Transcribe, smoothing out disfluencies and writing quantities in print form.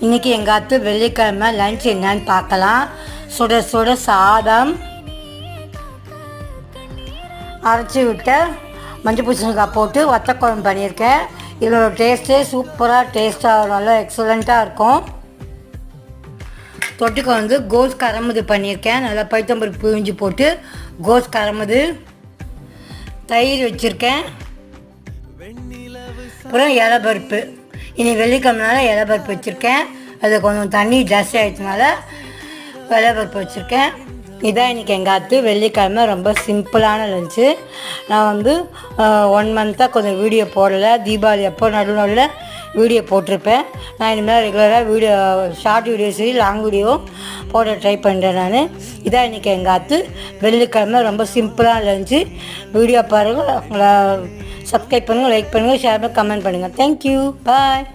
இன்றைக்கி எங்கள் அத்தை வெள்ளிக்கிழமை லன்ச் என்னன்னு பார்க்கலாம். சுட சுட சாதம், அரைச்சி விட்ட மஞ்சள் பூசணிக்காய் போட்டு வத்த குழம்பு பண்ணியிருக்கேன். இதோட டேஸ்ட்டே சூப்பராக டேஸ்ட்டாக நல்லா எக்ஸலண்ட்டாக இருக்கும். தொட்டுக்க வந்து கோஸ் கரமுது பண்ணியிருக்கேன். நல்லா பைத்தம்பருப்பு பிழிஞ்சு போட்டு கோஸ் கரமுது, தயிர் வச்சுருக்கேன். அப்புறம் இலைப்பருப்பு, இனி வெள்ளிக்கிழமைனால இலைப்பருப்பு வச்சுருக்கேன். அது கொஞ்சம் தண்ணி ஜாஸ்தி ஆகிடுச்சுனால இலைப்பருப்பு வச்சுருக்கேன். இதான் இன்றைக்கி எங்கள் அத்து வெள்ளிக்கிழமை ரொம்ப சிம்பிளான லஞ்சு. நான் வந்து 1 மந்த்தாக கொஞ்சம் வீடியோ போடலை. தீபாவளி அப்போ நடுவில் வீடியோ போட்டிருப்பேன். நான் இனிமேல் ரெகுலராக வீடியோ ஷார்ட் வீடியோ சரி லாங் வீடியோ போட ட்ரை பண்ணுறேன் நான். இதான் இன்றைக்கி எங்கள் அத்து வெள்ளிக்கிழமை ரொம்ப சிம்பிளான லஞ்சு. வீடியோ பாருங்கள், உங்களை சப்ஸ்கிரைப் பண்ணுங்கள், லைக் பண்ணுங்கள், ஷேர் பண்ணுங்கள், கமெண்ட் பண்ணுங்கள். தேங்க்யூ, பாய்.